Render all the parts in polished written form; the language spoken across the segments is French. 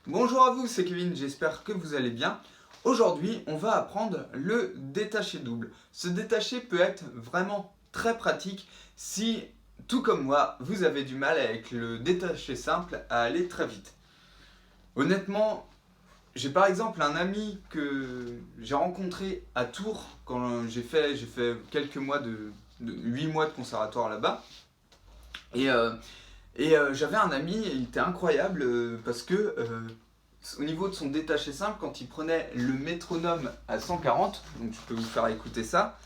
Bonjour à vous, c'est Kevin, j'espère que vous allez bien. Aujourd'hui, on va apprendre le détaché double. Ce détaché peut être vraiment très pratique si, tout comme moi, vous avez du mal avec le détaché simple à aller très vite. Honnêtement, j'ai par exemple un ami que j'ai rencontré à Tours quand j'ai fait quelques mois de 8 mois de conservatoire là-bas. Et, euh, j'avais un ami, et il était incroyable parce que au niveau de son détaché simple, quand il prenait le métronome à 140, donc je peux vous faire écouter ça,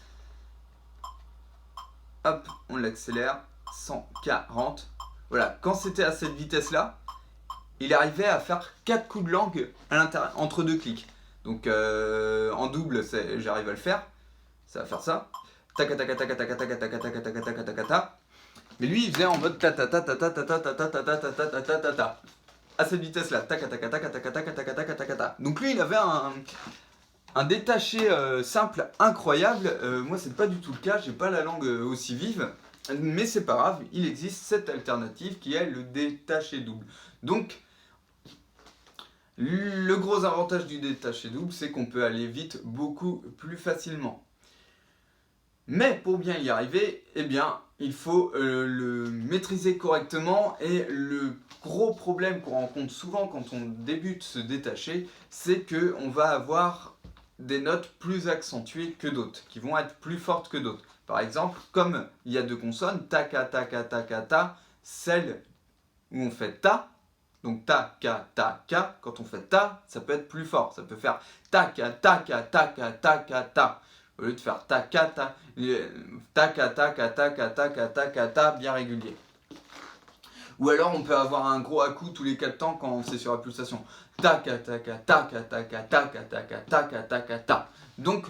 hop, on l'accélère, 140. Voilà, quand c'était à cette vitesse-là, il arrivait à faire 4 coups de langue à l'intérieur, entre deux clics. Donc en double, j'arrive à le faire. Ça va faire ça. Tac tac tac tac tac tac tac tac tac tac tac tac tac. Mais lui, il faisait en mode ta ta ta ta ta ta ta ta ta ta ta ta ta ta ta ta. À cette vitesse-là, tac tac tac tac tac tac tac tac tac tac. Donc lui, il avait un détaché simple incroyable. Moi, c'est pas du tout le cas. J'ai pas la langue aussi vive. Mais c'est pas grave, il existe cette alternative qui est le détaché double. Donc, le gros avantage du détaché double, c'est qu'on peut aller vite beaucoup plus facilement. Mais pour bien y arriver, eh bien, il faut le maîtriser correctement et le gros problème qu'on rencontre souvent quand on débute ce détaché, c'est qu'on va avoir des notes plus accentuées que d'autres, qui vont être plus fortes que d'autres. Par exemple, comme il y a deux consonnes, ta, ka, ta, ka, ta, ka, ta, celle où on fait ta, donc ta, ka, ta, ka, quand on fait ta, ça peut être plus fort, ça peut faire ta, ka, ta, ka, ta, ka, ta, ka, ta. Au lieu de faire ta, ka, ta, ta, ka, ta, ka, ta, ka, ta, ka, ta, ka, ta, bien régulier. Ou alors on peut avoir un gros à-coup tous les 4 temps quand c'est sur la pulsation. Ta, ka, ta, ka, ta, ka, ta, ka, ta, ka, ta, ka, ta, ka, ta, ka, ta. Donc,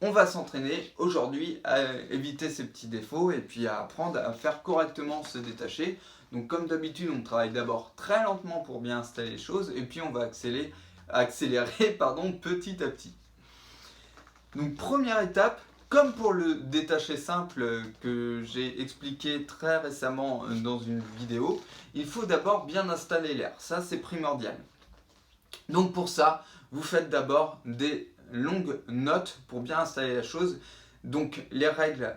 on va s'entraîner aujourd'hui à éviter ces petits défauts et puis à apprendre à faire correctement se détacher. Donc comme d'habitude, on travaille d'abord très lentement pour bien installer les choses et puis on va accélérer petit à petit. Donc première étape, comme pour le détaché simple que j'ai expliqué très récemment dans une vidéo, il faut d'abord bien installer l'air. Ça, c'est primordial. Donc pour ça, vous faites d'abord des longues notes pour bien installer la chose. Donc les règles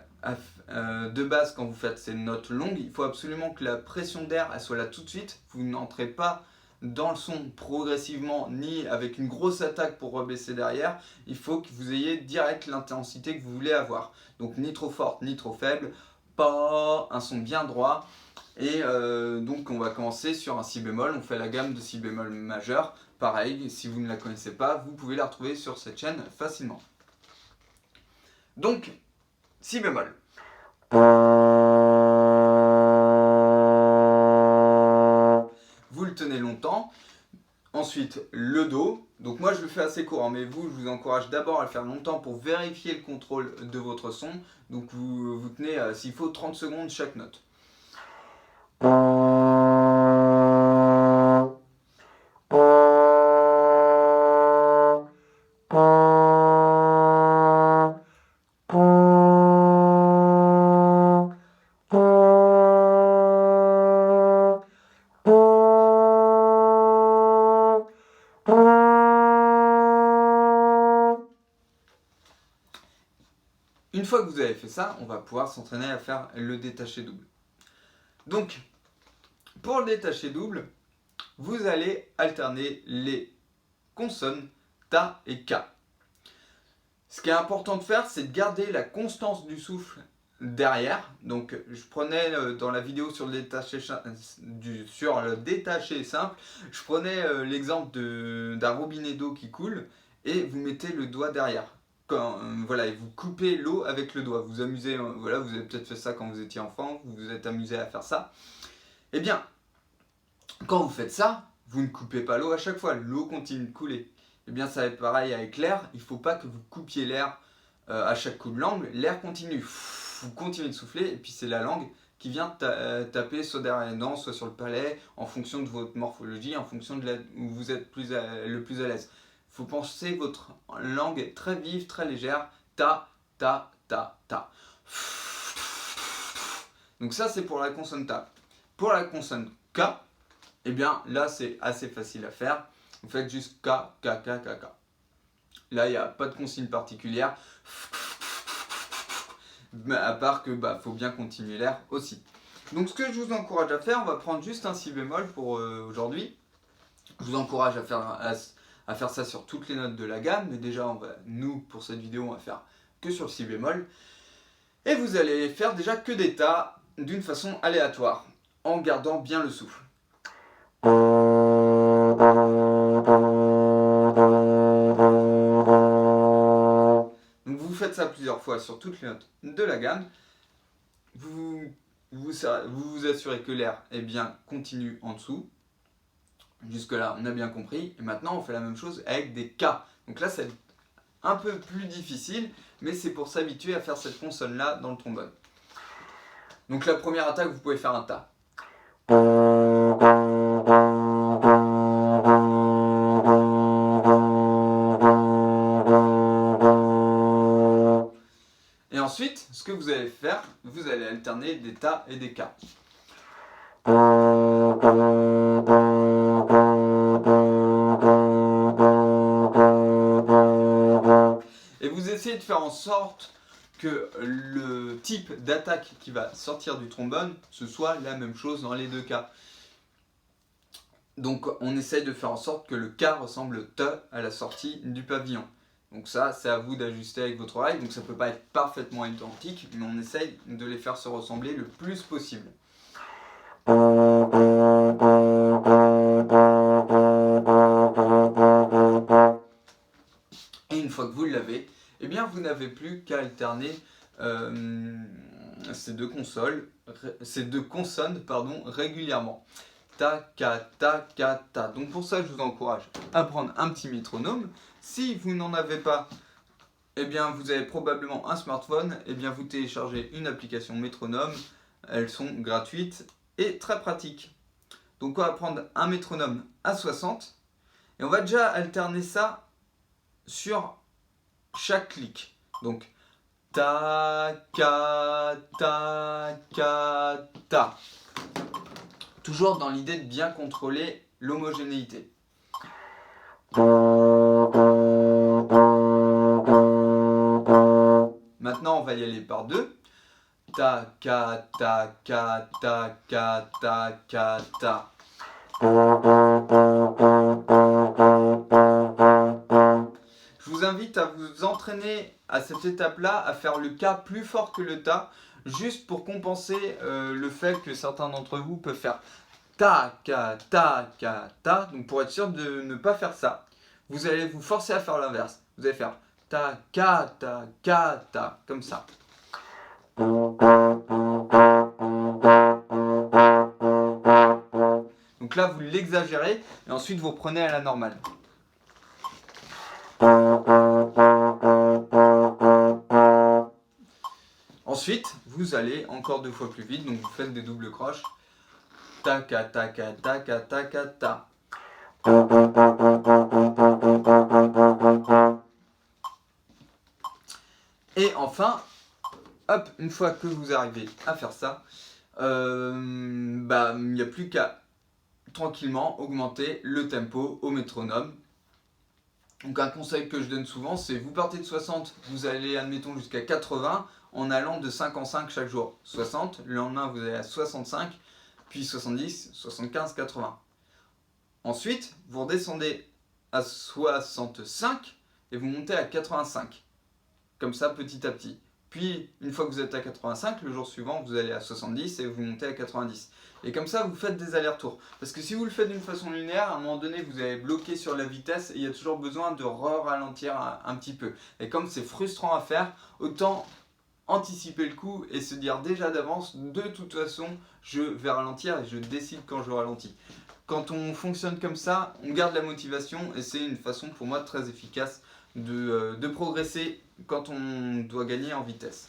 de base quand vous faites ces notes longues, il faut absolument que la pression d'air soit là tout de suite. Vous n'entrez pas dans le son progressivement ni avec une grosse attaque pour rebaisser derrière. Il faut que vous ayez direct l'intensité que vous voulez avoir. Donc ni trop forte ni trop faible, pas un son bien droit. Et donc on va commencer sur un si bémol, on fait la gamme de si bémol majeur. Pareil, si vous ne la connaissez pas, vous pouvez la retrouver sur cette chaîne facilement. Donc, si bémol. Vous le tenez longtemps. Ensuite, le do. Donc moi je le fais assez court, hein, mais vous, je vous encourage d'abord à le faire longtemps pour vérifier le contrôle de votre son. Donc vous tenez, s'il faut, 30 secondes chaque note. Une fois que vous avez fait ça, on va pouvoir s'entraîner à faire le détaché double. Donc, pour le détaché double, vous allez alterner les consonnes ta et ka. Ce qui est important de faire, c'est de garder la constance du souffle derrière. Donc, je prenais dans la vidéo sur le détaché simple, je prenais l'exemple d'un robinet d'eau qui coule et vous mettez le doigt derrière. Voilà, et vous coupez l'eau avec le doigt. Vous amusez, voilà, vous avez peut-être fait ça quand vous étiez enfant, vous vous êtes amusé à faire ça. Eh bien, quand vous faites ça, vous ne coupez pas l'eau à chaque fois, l'eau continue de couler. Eh bien, ça va être pareil avec l'air, il ne faut pas que vous coupiez l'air à chaque coup de langue, l'air continue. Vous continuez de souffler, et puis c'est la langue qui vient taper soit derrière les dents, soit sur le palais, en fonction de votre morphologie, en fonction de où vous êtes le plus à l'aise. Il faut penser votre langue très vive, très légère, ta, ta, ta, ta. Donc ça, c'est pour la consonne ta. Pour la consonne ka, eh bien là c'est assez facile à faire. Vous faites juste K, K, K, K, K. Là il n'y a pas de consigne particulière, à part que faut bien continuer l'air aussi. Donc ce que je vous encourage à faire, on va prendre juste un si bémol pour aujourd'hui. Je vous encourage à faire ça sur toutes les notes de la gamme, mais déjà nous pour cette vidéo on va faire que sur le si bémol. Et vous allez faire déjà que des tas d'une façon aléatoire, en gardant bien le souffle. Donc vous faites ça plusieurs fois sur toutes les notes de la gamme. Vous vous assurez que l'air est bien continu en dessous. Jusque là on a bien compris. Et maintenant on fait la même chose avec des K. Donc là c'est un peu plus difficile, mais c'est pour s'habituer à faire cette consonne là dans le trombone. Donc la première attaque, vous pouvez faire un Ta. Et ensuite, ce que vous allez faire, vous allez alterner des Ta et des K. Et vous essayez de faire en sorte que le type d'attaque qui va sortir du trombone, ce soit la même chose dans les deux cas. Donc on essaye de faire en sorte que le K ressemble au T à la sortie du pavillon. Donc ça, c'est à vous d'ajuster avec votre oreille, donc ça ne peut pas être parfaitement identique, mais on essaye de les faire se ressembler le plus possible. Et une fois que vous l'avez, eh bien vous n'avez plus qu'à alterner ces deux consonnes régulièrement. Ta, ka, ta, ka, ta. Donc pour ça, je vous encourage à prendre un petit métronome. Si vous n'en avez pas, eh bien vous avez probablement un smartphone, eh bien vous téléchargez une application métronome. Elles sont gratuites et très pratiques. Donc on va prendre un métronome à 60 et on va déjà alterner ça sur chaque clic. Donc ta, ka, ta, ka, ta. Toujours dans l'idée de bien contrôler l'homogénéité. Maintenant, on va y aller par deux. Ta, ka, ta, ka, ta, ka, ta, ka, ta. Je vous invite à vous entraîner à cette étape-là, à faire le Ka plus fort que le Ta, juste pour compenser le fait que certains d'entre vous peuvent faire Ta, Ka, ta, Ka, ta. Donc pour être sûr de ne pas faire ça, vous allez vous forcer à faire l'inverse. Vous allez faire Ta, Ka, ta, comme ça. Donc là, vous l'exagérez et ensuite vous reprenez à la normale. Ensuite, vous allez encore deux fois plus vite, donc vous faites des doubles croches. Ta, ka, ta, ka, ta, ka, ta, ka, ta. Et enfin, hop, une fois que vous arrivez à faire ça, il n'y a plus qu'à tranquillement augmenter le tempo au métronome. Donc un conseil que je donne souvent, c'est vous partez de 60, vous allez admettons jusqu'à 80 en allant de 5 en 5 chaque jour. 60, le lendemain vous allez à 65, puis 70, 75, 80. Ensuite, vous redescendez à 65 et vous montez à 85. Comme ça petit à petit. Puis, une fois que vous êtes à 85, le jour suivant, vous allez à 70 et vous montez à 90. Et comme ça, vous faites des allers-retours. Parce que si vous le faites d'une façon linéaire, à un moment donné, vous allez bloquer sur la vitesse et il y a toujours besoin de ralentir un petit peu. Et comme c'est frustrant à faire, autant anticiper le coup et se dire déjà d'avance, de toute façon, je vais ralentir et je décide quand je ralentis. Quand on fonctionne comme ça, on garde la motivation et c'est une façon pour moi très efficace de progresser quand on doit gagner en vitesse.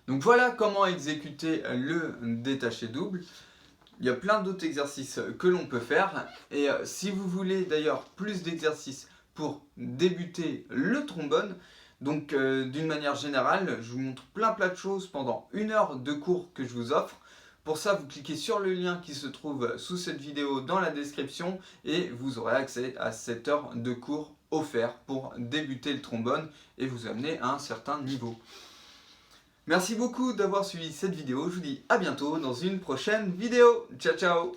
Donc voilà comment exécuter le détaché double. Il y a plein d'autres exercices que l'on peut faire. Et si vous voulez d'ailleurs plus d'exercices pour débuter le trombone, donc d'une manière générale, je vous montre plein de choses pendant 1 heure de cours que je vous offre Pour ça, vous cliquez sur le lien qui se trouve sous cette vidéo dans la description et vous aurez accès à 7 heures de cours offerts pour débuter le trombone et vous amener à un certain niveau. Merci beaucoup d'avoir suivi cette vidéo, je vous dis à bientôt dans une prochaine vidéo. Ciao ciao!